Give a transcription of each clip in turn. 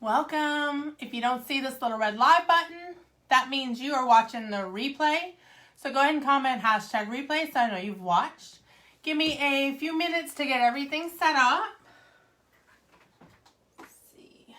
Welcome. If you don't see this little red live button, that means you are watching the replay. So go ahead and comment hashtag replay so I know you've watched. Give me a few minutes to get everything set up. Let's see.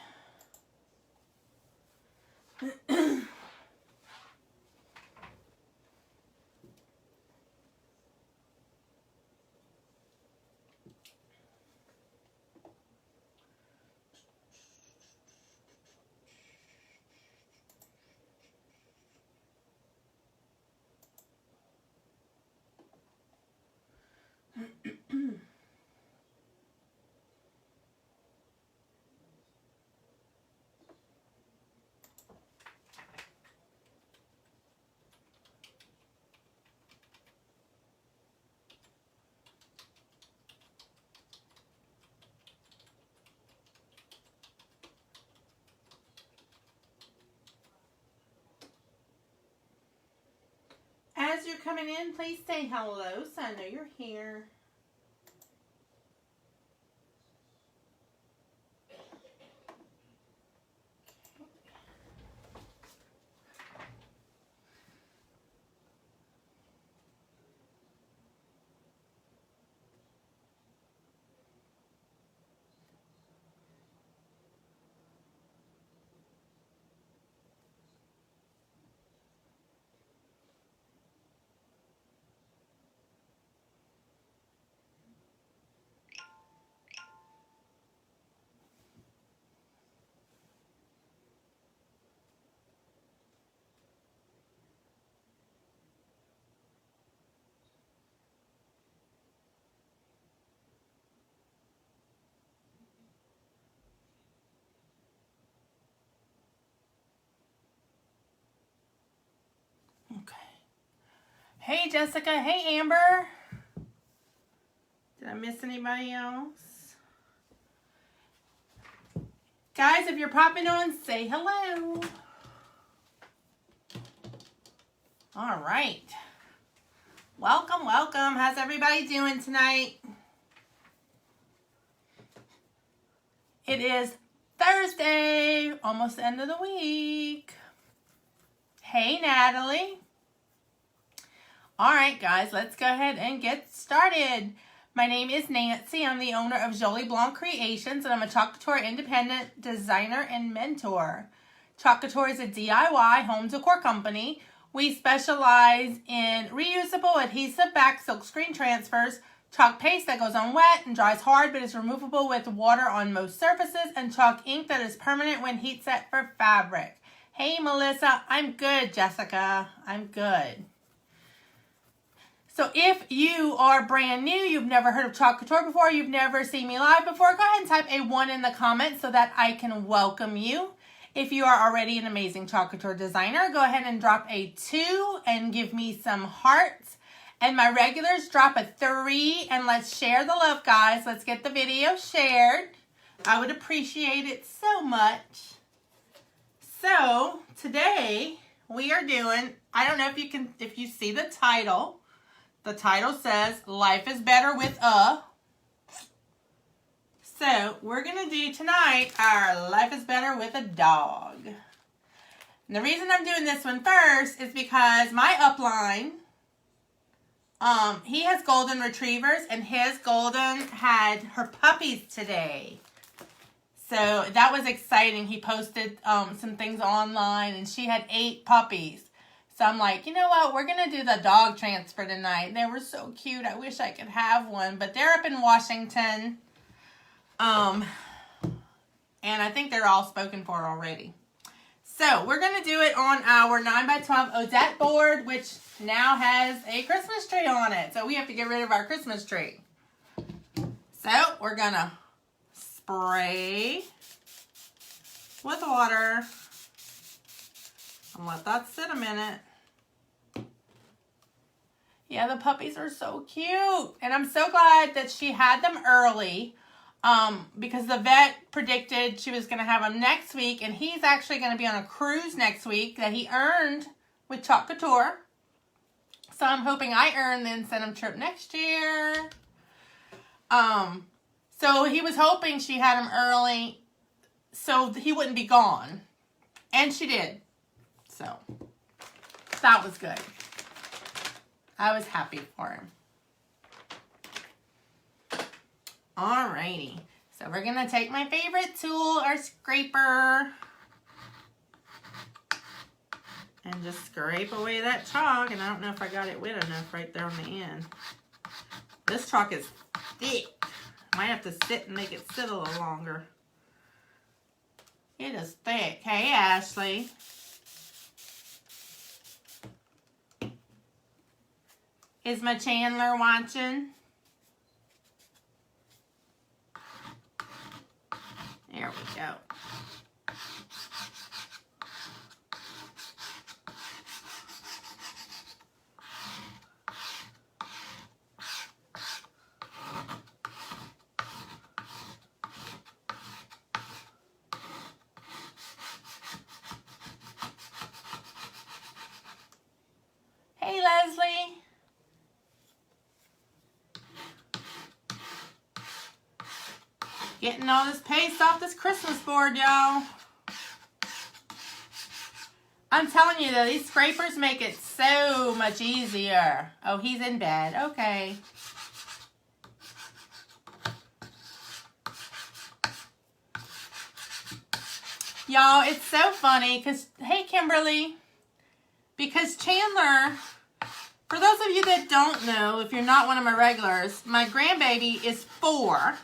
As you're coming in, please say hello so I know you're here. Okay. Hey, Jessica. Hey, Amber. Did I miss anybody else? Guys, if you're popping on, say hello. All right. Welcome, welcome. How's everybody doing tonight? It is Thursday, almost the end of the week. Hey, Natalie. All right, guys, let's go ahead and get started. My name is Nancy. I'm the owner of Jolie Blanc Creations, and I'm a Chalk Couture independent designer and mentor. Chalk Couture is a DIY home decor company. We specialize in reusable adhesive back silkscreen transfers, chalk paste that goes on wet and dries hard but is removable with water on most surfaces, and chalk ink that is permanent when heat set for fabric. Hey, Melissa. I'm good, Jessica. I'm good. So if you are brand new, you've never heard of Chalk Couture before, you've never seen me live before, go ahead and type a 1 in the comments so that I can welcome you. If you are already an amazing Chalk Couture designer, go ahead and drop a 2 and give me some hearts. And my regulars, drop a 3 and let's share the love, guys. Let's get the video shared. I would appreciate it so much. So today we are doing, I don't know if you see the title. The title says, Life is Better with a. So, we're going to do tonight our Life is Better with a Dog. And the reason I'm doing this one first is because my upline, he has golden retrievers, and his golden had her puppies today. So, that was exciting. He posted some things online, and she had 8 puppies. So I'm like, you know what? We're going to do the dog transfer tonight. They were so cute. I wish I could have one. But they're up in Washington. And I think they're all spoken for already. So we're going to do it on our 9x12 Odette board, which now has a Christmas tree on it. So we have to get rid of our Christmas tree. So we're going to spray with water. And let that sit a minute. Yeah, the puppies are so cute. And I'm so glad that she had them early because the vet predicted she was going to have them next week. And he's actually going to be on a cruise next week that he earned with Chalk Couture. So I'm hoping I earn the incentive trip next year. So he was hoping she had them early so he wouldn't be gone. And she did. So that was good. I was happy for him. Alrighty. So we're going to take my favorite tool, our scraper, and just scrape away that chalk. And I don't know if I got it wet enough right there on the end. This chalk is thick. Might have to sit and make it sit a little longer. It is thick. Hey, Ashley. Is my Chandler watching? There we go. Hey, Leslie. Getting all this paste off this Christmas board, y'all. I'm telling you though, these scrapers make it so much easier. Oh, he's in bed. Okay. Y'all, it's so funny because, hey, Kimberly, because Chandler, for those of you that don't know, if you're not one of my regulars, my grandbaby is 4.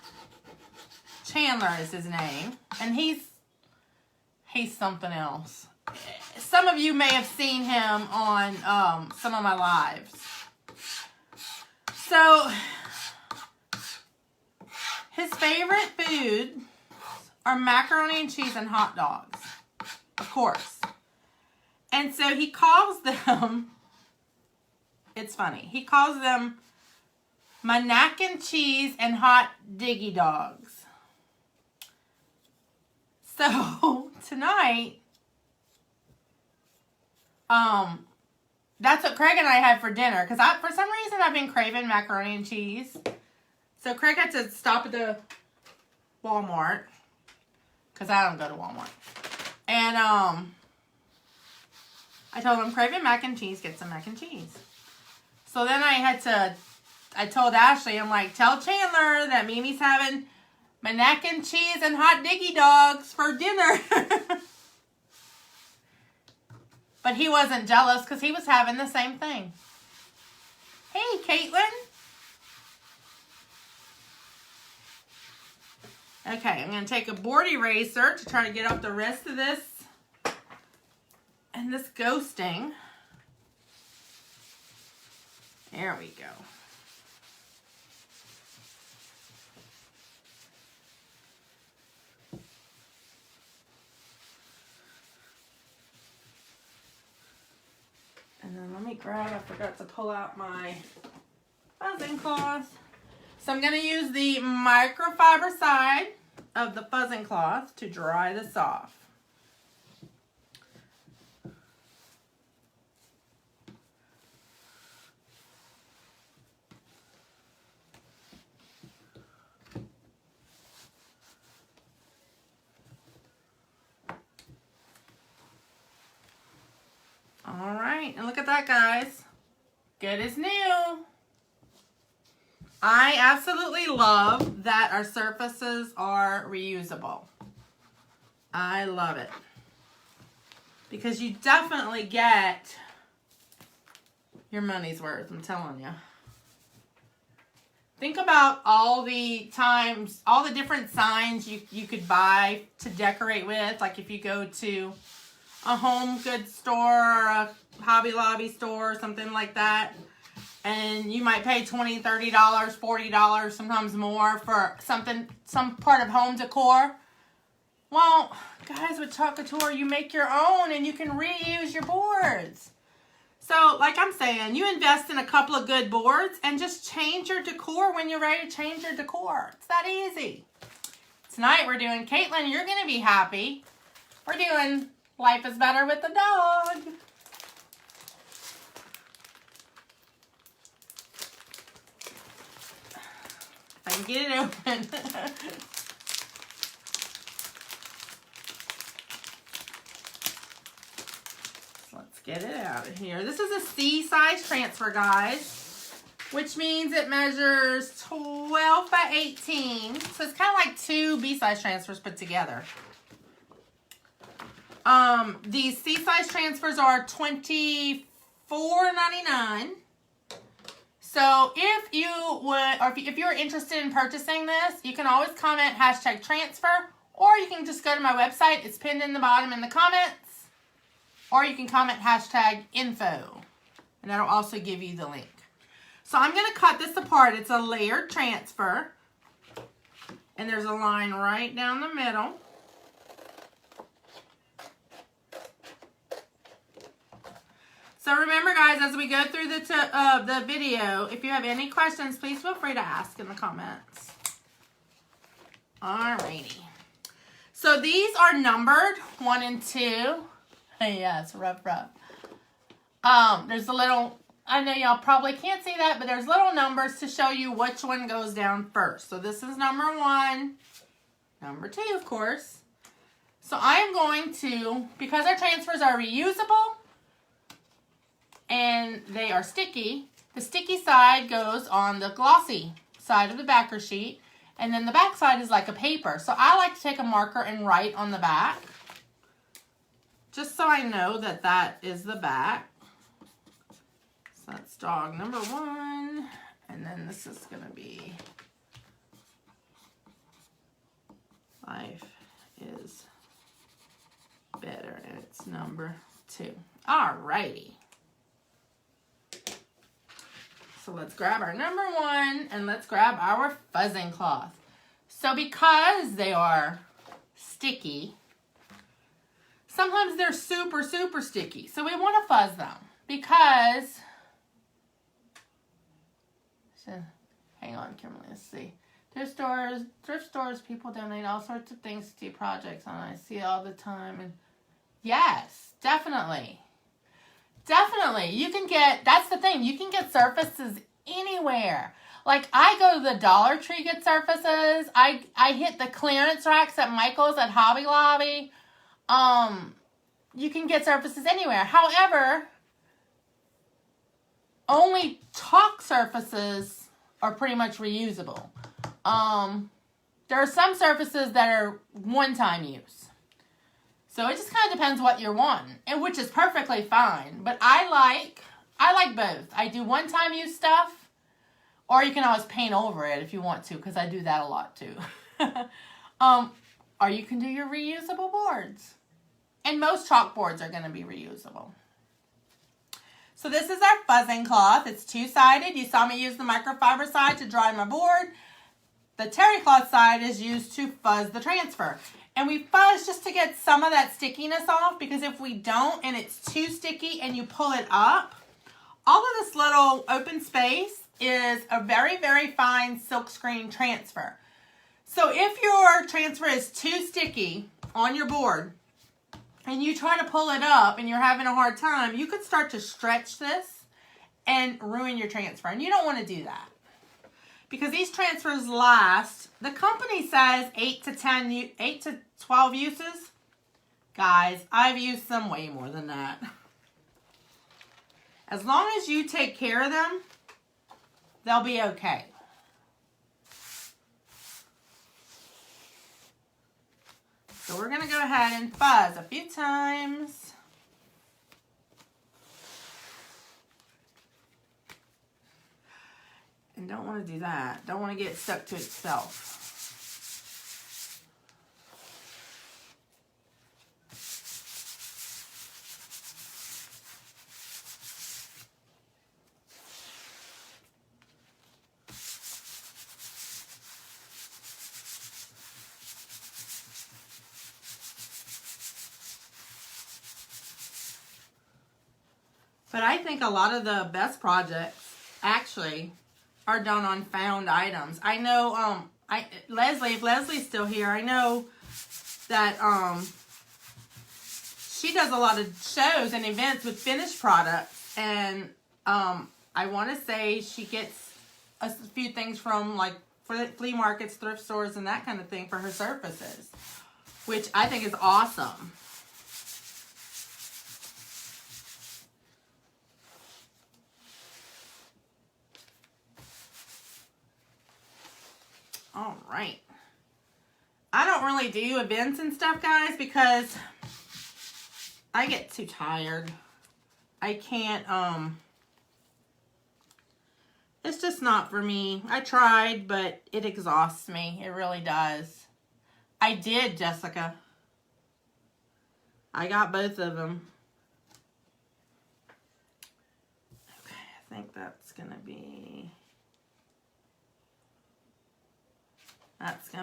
Chandler is his name, and he's something else. Some of you may have seen him on some of my lives. So, his favorite food are macaroni and cheese and hot dogs, of course. And so he calls them, it's funny, he calls them my mac and cheese and hot diggy dogs. So tonight, that's what Craig and I had for dinner. Because for some reason, I've been craving macaroni and cheese. So Craig had to stop at the Walmart. Because I don't go to Walmart. And I told him, I'm craving mac and cheese. Get some mac and cheese. So then I told Ashley, I'm like, tell Chandler that Mimi's having my mac and cheese and hot diggy dogs for dinner. But he wasn't jealous because he was having the same thing. Hey, Caitlin. Okay, I'm going to take a board eraser to try to get off the rest of this and this ghosting. There we go. And then let me grab, I forgot to pull out my fuzzing cloth. So I'm going to use the microfiber side of the fuzzing cloth to dry this off. All right, and look at that, guys. Good as new. I absolutely love that our surfaces are reusable. I love it. Because you definitely get your money's worth, I'm telling you. Think about all the times, all the different signs you could buy to decorate with. Like if you go to a home goods store or a Hobby Lobby store or something like that. And you might pay $20, $30, $40, sometimes more for something, some part of home decor. Well, guys, with Couture, you make your own and you can reuse your boards. So, like I'm saying, you invest in a couple of good boards and just change your decor when you're ready to change your decor. It's that easy. Tonight we're doing, Caitlin, you're going to be happy. We're doing Life is Better with the Dog. If I can get it open. get it out of here. This is a C-size transfer, guys, which means it measures 12 by 18. So it's kind of like two B-size transfers put together. These C-size transfers are $24.99. So if you would, or if you're interested in purchasing this, you can always comment #transfer, or you can just go to my website. It's pinned in the bottom in the comments, or you can comment #info, and that'll also give you the link. So I'm going to cut this apart. It's a layered transfer, and there's a line right down the middle. So remember, guys, as we go through the video, if you have any questions, please feel free to ask in the comments. Alrighty. So these are numbered 1 and 2. Yeah, it's rough. There's a little, I know y'all probably can't see that, but there's little numbers to show you which one goes down first. So this is number 1, number 2, of course. So I am going to, because our transfers are reusable, and they are sticky, the sticky side goes on the glossy side of the backer sheet, and then the back side is like a paper. So I like to take a marker and write on the back, just so I know that that is the back. So that's dog number 1, and then this is going to be life is better, and it's number 2. Alrighty. So let's grab our number 1 and let's grab our fuzzing cloth. So because they are sticky, sometimes they're super, super sticky. So we want to fuzz them because, so hang on, Kimberly, let's see. Thrift stores, people donate all sorts of things to do projects on. I see it all the time. And yes, definitely. Definitely. You can get, that's the thing, you can get surfaces anywhere. Like, I go to the Dollar Tree, get surfaces. I hit the clearance racks at Michael's, at Hobby Lobby. You can get surfaces anywhere. However, only chalk surfaces are pretty much reusable. There are some surfaces that are one-time use. So it just kind of depends what you're wanting, and which is perfectly fine. But I like both. I do one-time use stuff, or you can always paint over it if you want to, because I do that a lot too. Or you can do your reusable boards. And most chalkboards are going to be reusable. So this is our fuzzing cloth. It's two-sided. You saw me use the microfiber side to dry my board. The terry cloth side is used to fuzz the transfer. And we fuzz just to get some of that stickiness off, because if we don't and it's too sticky and you pull it up, all of this little open space is a very, very fine silkscreen transfer. So if your transfer is too sticky on your board and you try to pull it up and you're having a hard time, you could start to stretch this and ruin your transfer. And you don't want to do that, because these transfers last, the company says 8 to 12 uses. Guys, I've used them way more than that. As long as you take care of them, they'll be okay. So we're going to go ahead and fuzz a few times. And don't want to do that. Don't want to get stuck to itself. But I think a lot of the best projects actually are done on found items. I know Leslie, if Leslie's still here, I know that she does a lot of shows and events with finished products, and I want to say she gets a few things from like flea markets, thrift stores, and that kind of thing for her surfaces, which I think is awesome. All right. I don't really do events and stuff, guys, because I get too tired. I can't, it's just not for me. I tried, but it exhausts me. It really does. I did, Jessica. I got both of them. Okay, I think that's gonna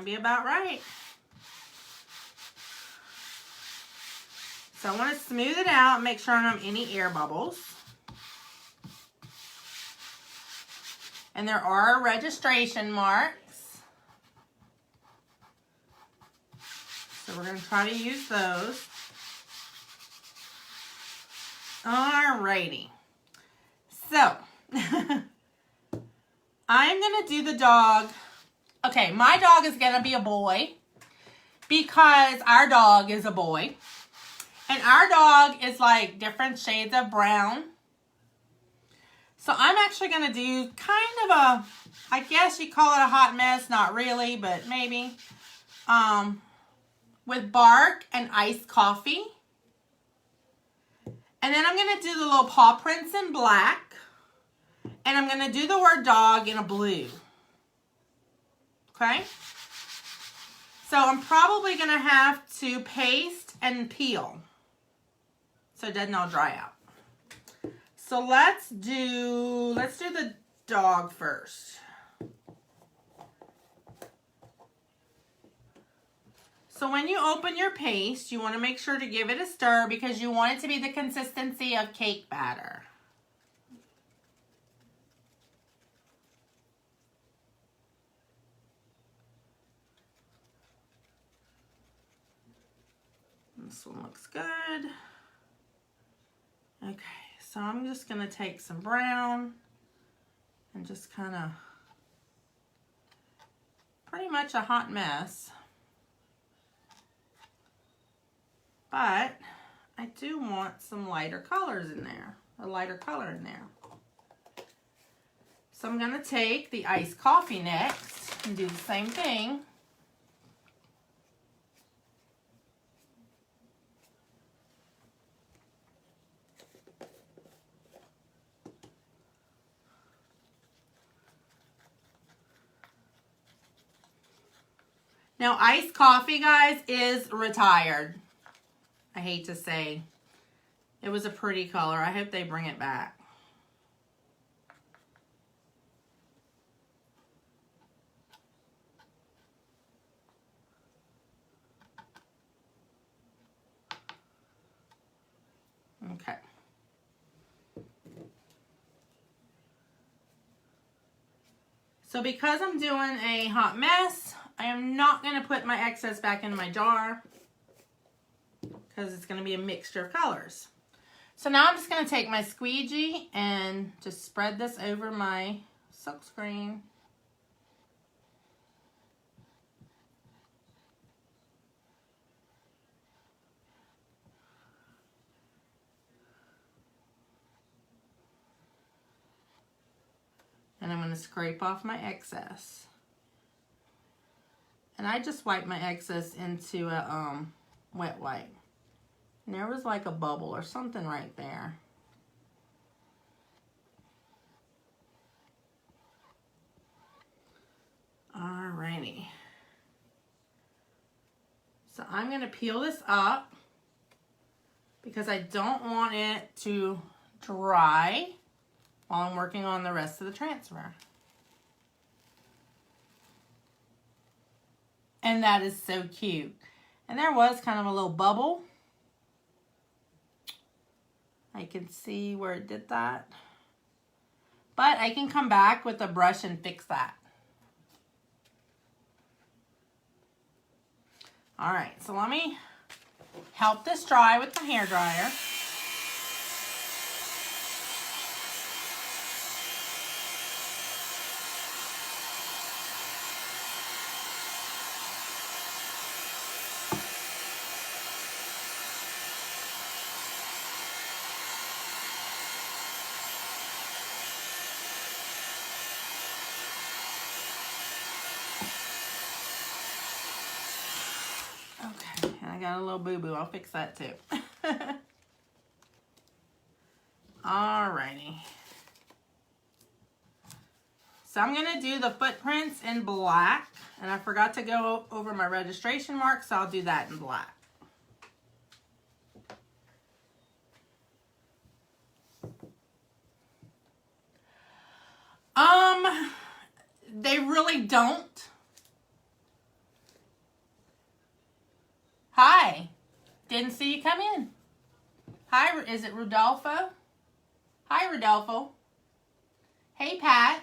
be about right. So I want to smooth it out and make sure I don't have any air bubbles. And there are registration marks. So we're going to try to use those. Alrighty. So, I'm going to do the dog. Okay, my dog is going to be a boy because our dog is a boy. And our dog is like different shades of brown. So I'm actually going to do kind of a, I guess you call it a hot mess. Not really, but maybe. With bark and iced coffee. And then I'm going to do the little paw prints in black. And I'm going to do the word dog in a blue. Okay? So I'm probably going to have to paste and peel, so it doesn't all dry out. So let's do the dog first. So when you open your paste, you want to make sure to give it a stir because you want it to be the consistency of cake batter. This one looks good. Okay, so I'm just going to take some brown and just kind of, pretty much a hot mess. But I do want some lighter colors in there, a lighter color in there. So I'm going to take the iced coffee next and do the same thing. Now, iced coffee, guys, is retired. I hate to say. It was a pretty color. I hope they bring it back. Okay. So because I'm doing a hot mess, I am not going to put my excess back into my jar because it's going to be a mixture of colors. So now I'm just going to take my squeegee and just spread this over my silkscreen. And I'm going to scrape off my excess. And I just wipe my excess into a wet wipe. And there was like a bubble or something right there. Alrighty. So I'm going to peel this up because I don't want it to dry while I'm working on the rest of the transfer. And that is so cute. And there was kind of a little bubble. I can see where it did that. But I can come back with a brush and fix that. All right, so let me help this dry with the hairdryer. Okay, and I got a little boo-boo. I'll fix that too. Alrighty. So I'm going to do the footprints in black. And I forgot to go over my registration mark, so I'll do that in black. They really don't. Hi. Didn't see you come in. Hi, is it Rodolfo? Hi, Rodolfo. Hey, Pat.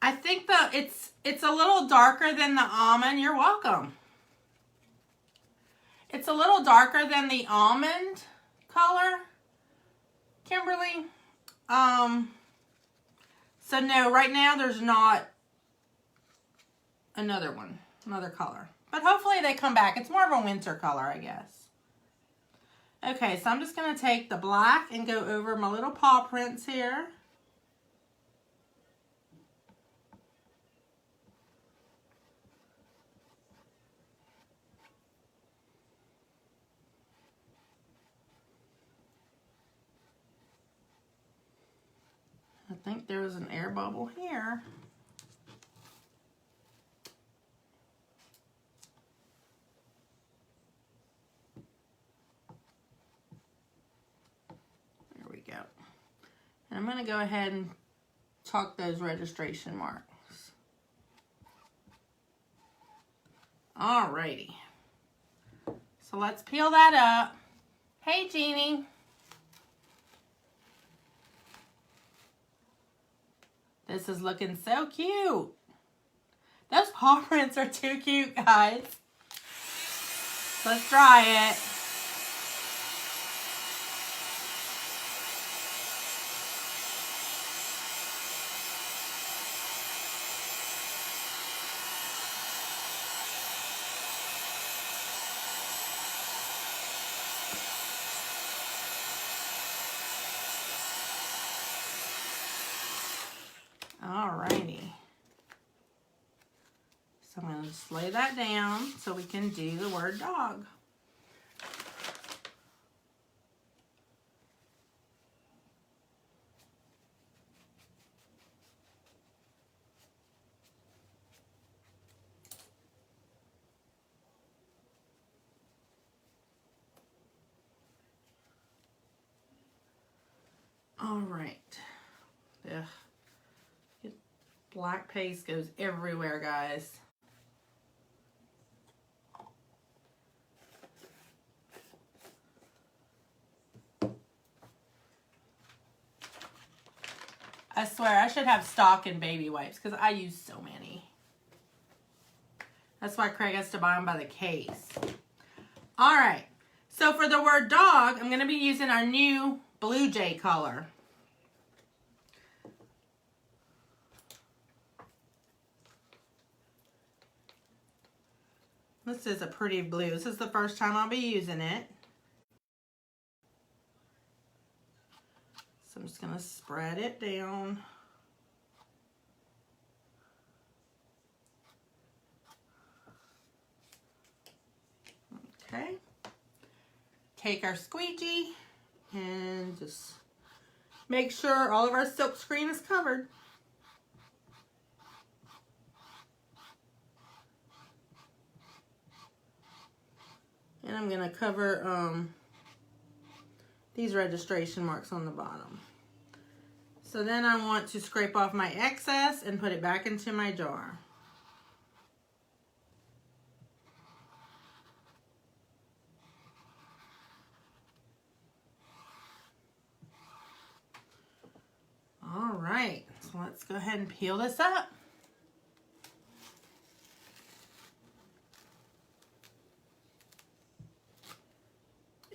I think it's a little darker than the almond. You're welcome. It's a little darker than the almond color, Kimberly. So no, right now there's not another color. But hopefully they come back. It's more of a winter color, I guess. Okay, so I'm just going to take the black and go over my little paw prints here. I think there was an air bubble here. There we go. And I'm going to go ahead and chalk those registration marks. Alrighty. So let's peel that up. Hey, Jeannie. This is looking so cute. Those paw prints are too cute, guys. Let's try it. Alrighty. So I'm going to just lay that down so we can do the word dog. Alright. Ugh. Black paste goes everywhere, guys. I swear, I should have stock in baby wipes because I use so many. That's why Craig has to buy them by the case. All right. So for the word dog, I'm going to be using our new Blue Jay color. This is a pretty blue. This is the first time I'll be using it. So I'm just going to spread it down. Okay. Take our squeegee and just make sure all of our silk screen is covered. And I'm going to cover these registration marks on the bottom. So then I want to scrape off my excess and put it back into my jar. All right, so let's go ahead and peel this up.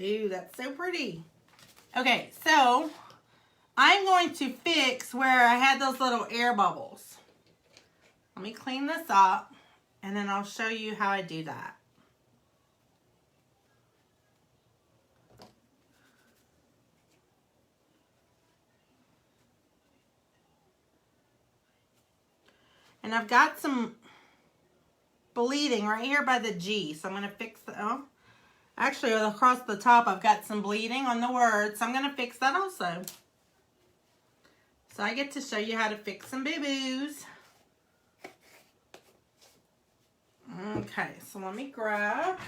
Ooh, that's so pretty. Okay, so I'm going to fix where I had those little air bubbles. Let me clean this up and then I'll show you how I do that. And I've got some bleeding right here by the G. So I'm going to fix the, oh, actually across the top I've got some bleeding on the word. So I'm going to fix that also. So I get to show you how to fix some boo-boos. Okay, so let me grab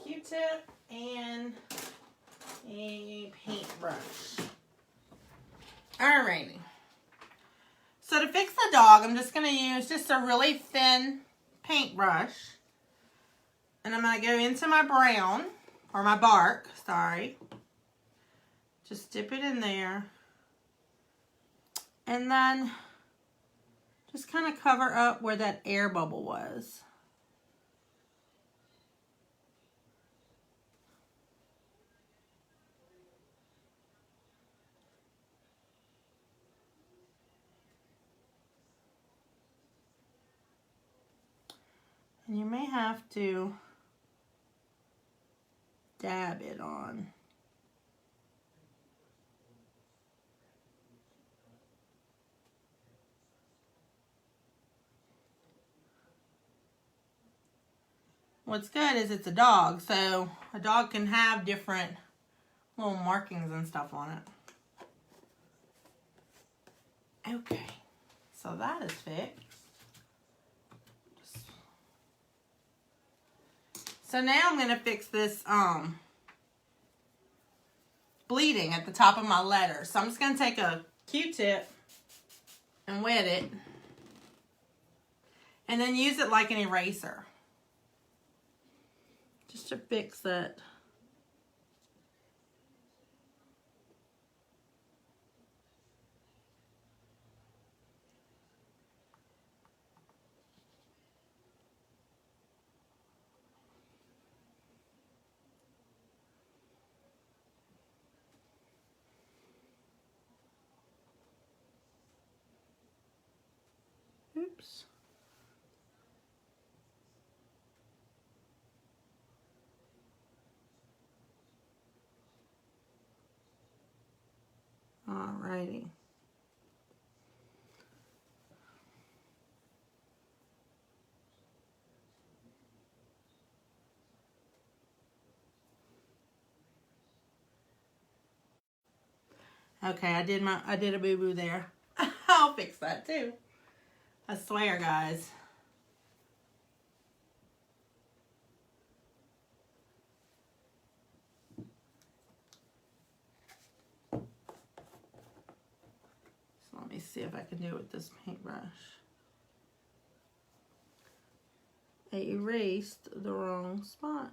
Q-tip and a paintbrush. Alrighty. So to fix the dog, I'm just going to use just a really thin paintbrush. And I'm going to go into my brown, or my bark, sorry. Just dip it in there. And then just kind of cover up where that air bubble was. And you may have to dab it on. What's good is it's a dog, so a dog can have different little markings and stuff on it. Okay, so that is fixed. So now I'm going to fix this bleeding at the top of my letter. So I'm just going to take a Q-tip and wet it. And then use it like an eraser. Just to fix it. Oops. Alrighty. Okay, I did a boo-boo there. I'll fix that too. I swear, guys. So let me see if I can do it with this paintbrush. I erased the wrong spot.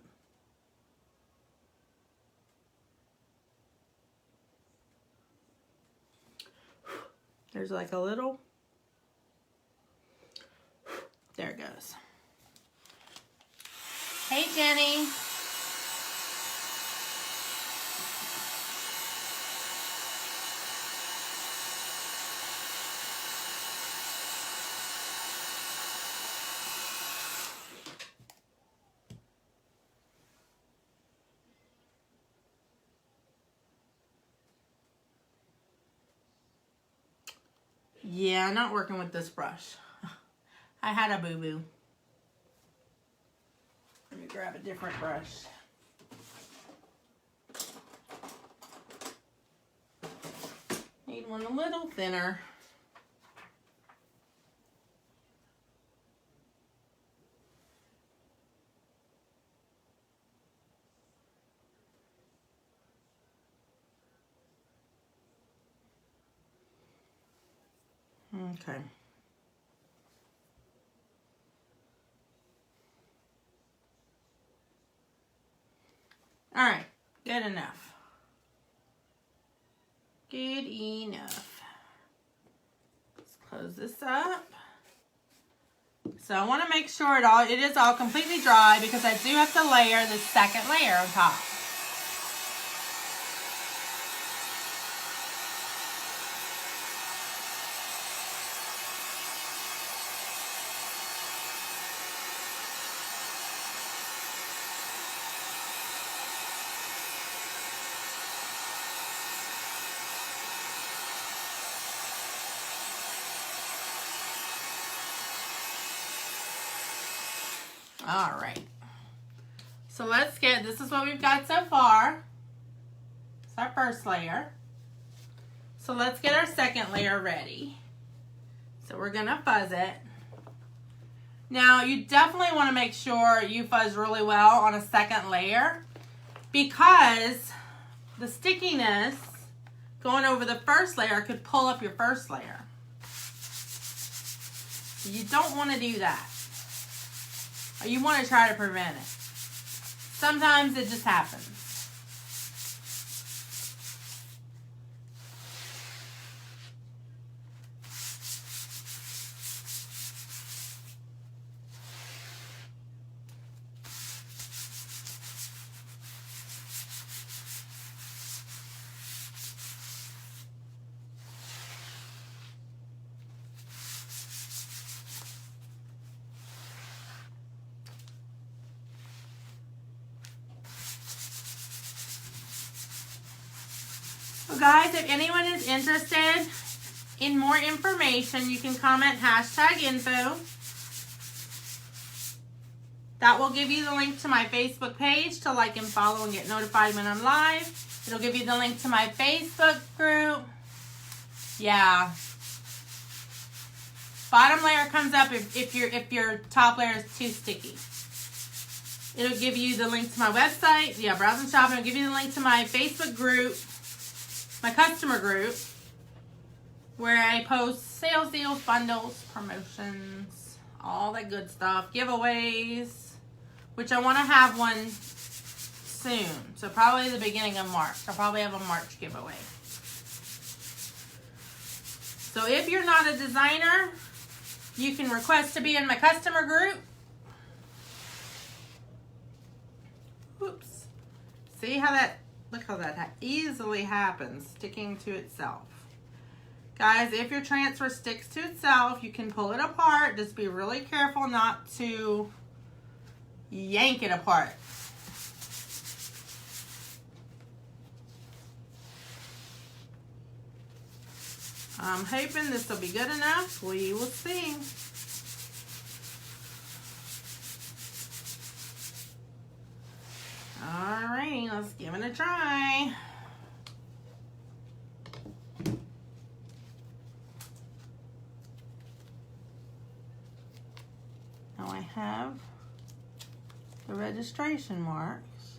There's like a little, there it goes. Hey, Jenny. Yeah, not working with this brush. I had a boo-boo. Let me grab a different brush. Need one a little thinner. Okay. All right, good enough. Good enough. Let's close this up. So I want to make sure it is all completely dry because I do have to layer the second layer on top. All right. So let's get, this is what we've got so far. It's our first layer. So let's get our second layer ready. So we're gonna fuzz it. Now you definitely wanna make sure you fuzz really well on a second layer because the stickiness going over the first layer could pull up your first layer. You don't wanna do that. Or you wanna try to prevent it. Sometimes it just happens. So guys, if anyone is interested in more information, you can comment #info. That will give you the link to my Facebook page to like and follow and get notified when I'm live. It'll give you the link to my Facebook group. Yeah. Bottom layer comes up if your top layer is too sticky. It'll give you the link to my website. Yeah, browse and shop. It'll give you the link to my Facebook group, my customer group, where I post sales deals, bundles, promotions, all that good stuff, giveaways, which I want to have one soon. So probably the beginning of March. I'll probably have a March giveaway. So if you're not a designer, you can request to be in my customer group. Oops. See how that, look how that easily happens, sticking to itself. Guys, if your transfer sticks to itself, you can pull it apart. Just be really careful not to yank it apart. I'm hoping this will be good enough. We will see. Alrighty, let's give it a try. Now I have the registration marks.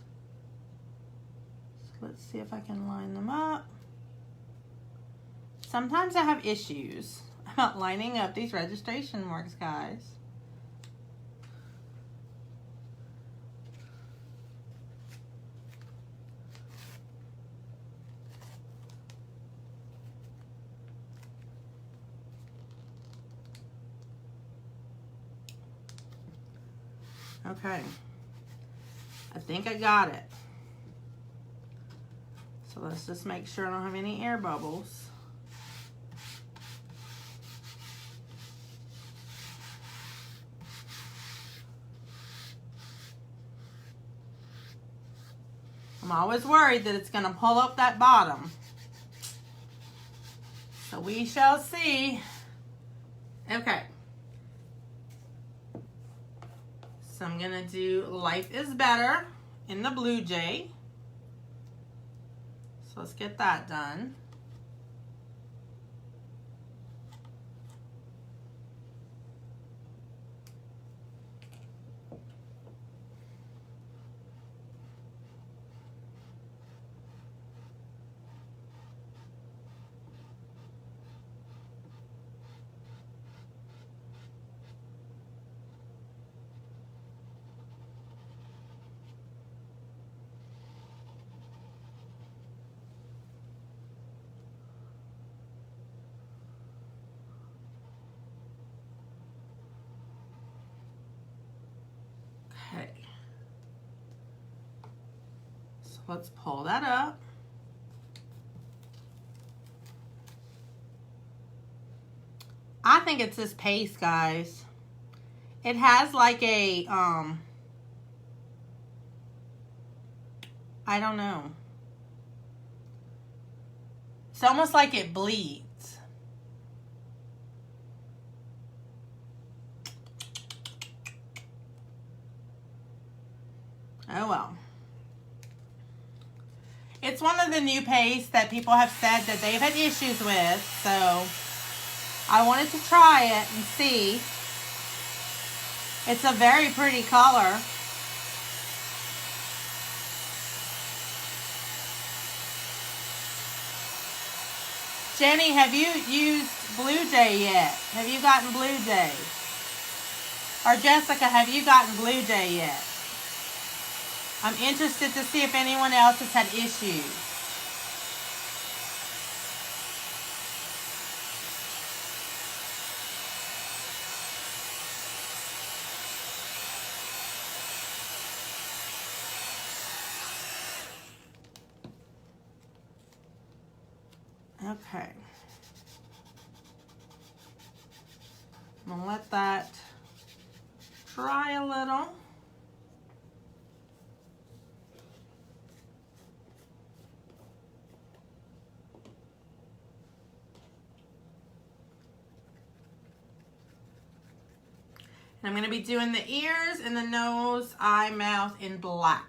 So let's see if I can line them up. Sometimes I have issues about lining up these registration marks, guys. Okay, I think I got it. So let's just make sure I don't have any air bubbles. I'm always worried that it's going to pull up that bottom. So we shall see. Okay. So I'm going to do Life is Better in the Blue Jay. So let's get that done. Okay, so let's pull that up. I think it's this paste, guys. It has like a, I don't know. It's almost like it bleeds. Oh well. It's one of the new pastes that people have said that they've had issues with, so I wanted to try it and see. It's a very pretty color. Jenny, have you used Blue Jay yet? Have you gotten Blue Jay? Or Jessica, have you gotten Blue Jay yet? I'm interested to see if anyone else has had issues. Okay. I'm going to let that dry a little. And I'm going to be doing the ears and the nose, eye, mouth in black.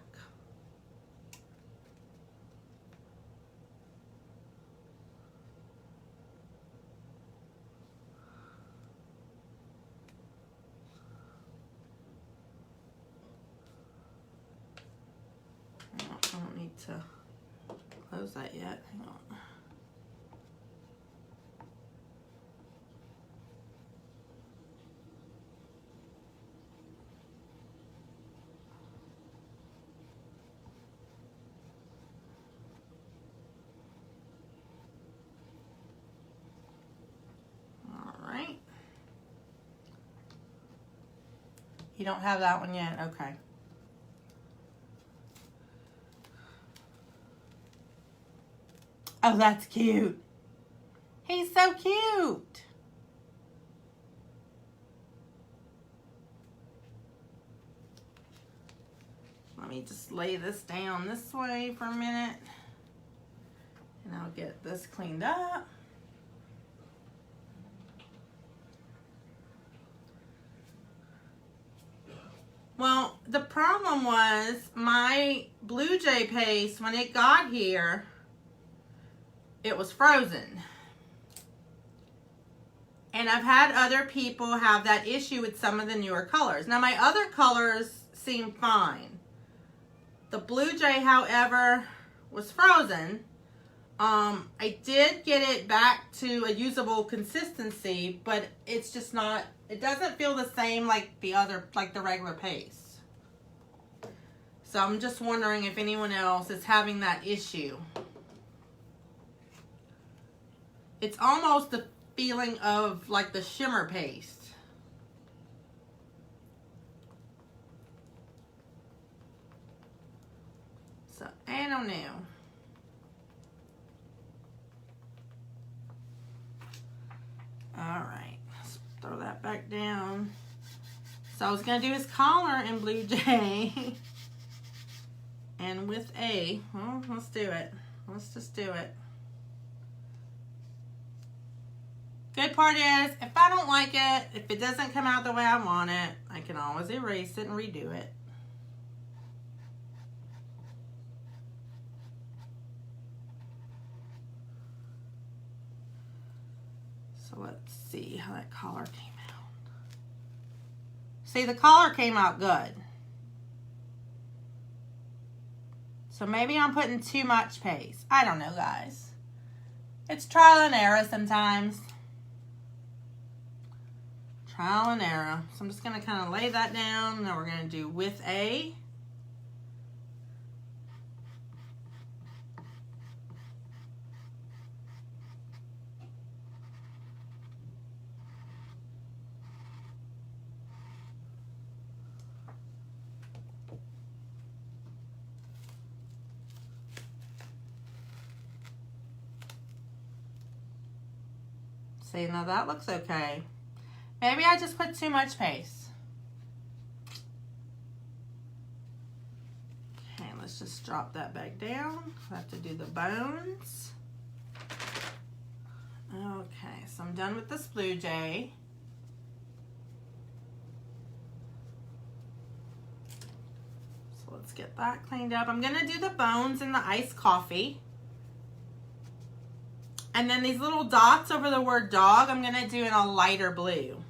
I don't need to close that yet. Hang on. You don't have that one yet? Okay. Oh, that's cute. He's so cute. Let me just lay this down this way for a minute. And I'll get this cleaned up. Well, the problem was my Blue Jay paste, when it got here, it was frozen. And I've had other people have that issue with some of the newer colors. Now, my other colors seem fine. The Blue Jay, however, was frozen. I did get it back to a usable consistency, but it's just not, it doesn't feel the same like the other, like the regular paste. So I'm just wondering if anyone else is having that issue. It's almost the feeling of like the shimmer paste. So I don't know. All right, let's throw that back down. So I was gonna do his collar in Blue Jay. And with A, well, let's do it. Let's just do it. Good part is, if I don't like it, if it doesn't come out the way I want it, I can always erase it and redo it. So let's see how that collar came out. See, the collar came out good. So maybe I'm putting too much paste. I don't know, guys. It's trial and error sometimes. Trial and error. So I'm just going to kind of lay that down. Now we're going to do with A. See, now that looks okay. Maybe I just put too much paste. Okay, let's just drop that back down. I have to do the bones. Okay, so I'm done with this Blue Jay. So So let's get that cleaned up. I'm gonna do the bones in the iced coffee. And then these little dots over the word dog, I'm gonna do in a lighter blue.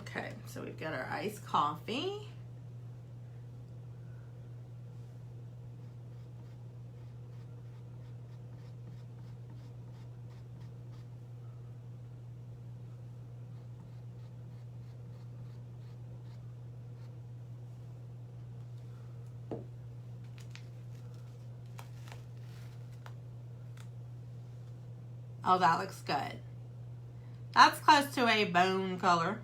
Okay, so we've got our iced coffee. Oh, that looks good. That's close to a bone color.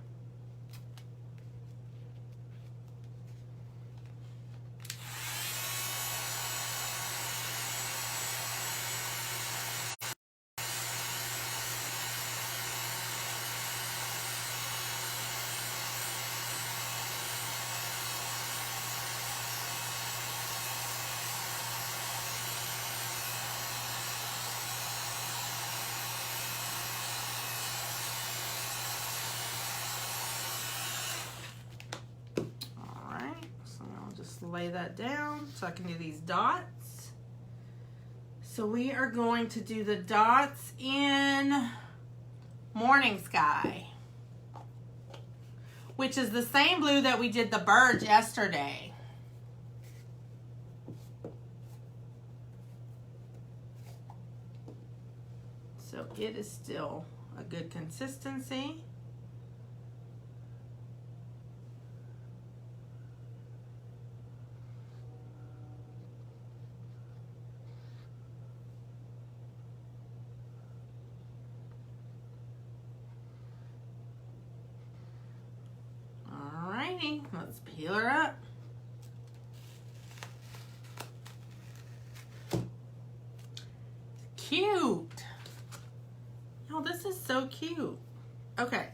Lay that down so I can do these dots. So we are going to do the dots in Morning Sky, which is the same blue that we did the birds yesterday. So it is still a good consistency. Let's peel her up. Cute. Oh, this is so cute. Okay.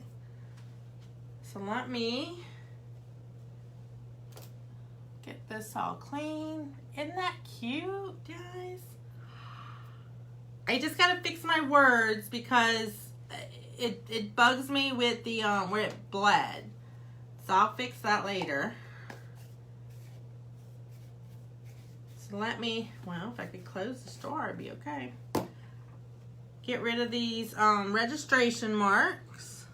So let me get this all clean. Isn't that cute, guys? I just gotta fix my words because it bugs me with the where it bled. So I'll fix that later. So let me, well, if I could close the store, it'd be okay. Get rid of these registration marks.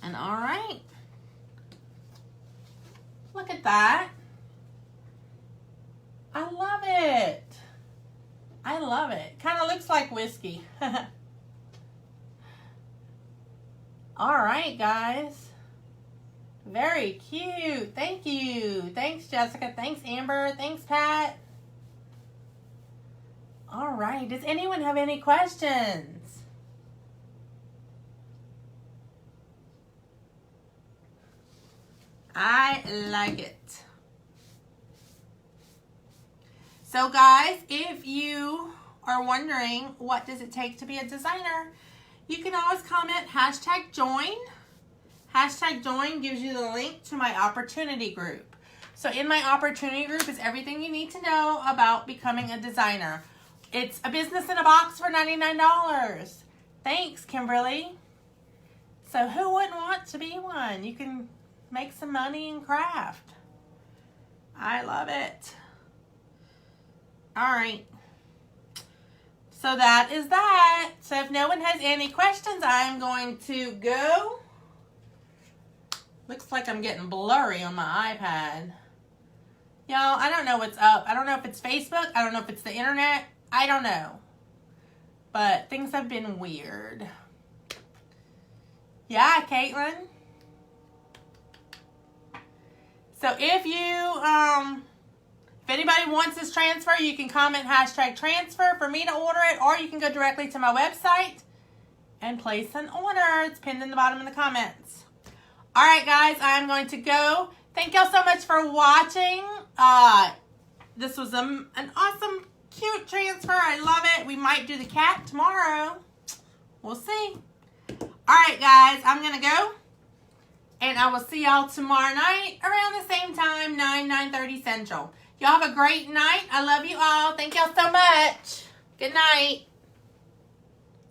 And all right. Look at that. I love it. I love it. Kind of looks like whiskey. All right, guys. Very cute. Thank you. Thanks, Jessica. Thanks, Amber. Thanks, Pat. All right. Does anyone have any questions? I like it. So guys, if you are wondering what does it take to be a designer, you can always comment #join. #join gives you the link to my opportunity group. So in my opportunity group is everything you need to know about becoming a designer. It's a business in a box for $99. Thanks, Kimberly. So who wouldn't want to be one? You can make some money and craft. I love it. All right. So that is that. So if no one has any questions, I'm going to go. Looks like I'm getting blurry on my iPad. Y'all, I don't know what's up. I don't know if it's Facebook. I don't know if it's the internet. I don't know. But things have been weird. Yeah, Caitlin. So if you, if anybody wants this transfer, you can comment #transfer for me to order it, or you can go directly to my website and place an order. It's pinned in the bottom of the comments. All right, guys, I'm going to go. Thank y'all so much for watching. This was an awesome, cute transfer. I love it. We might do the cat tomorrow. We'll see. Alright, guys, I'm going to go. And I will see y'all tomorrow night around the same time, 9:30 Central. Y'all have a great night. I love you all. Thank y'all so much. Good night.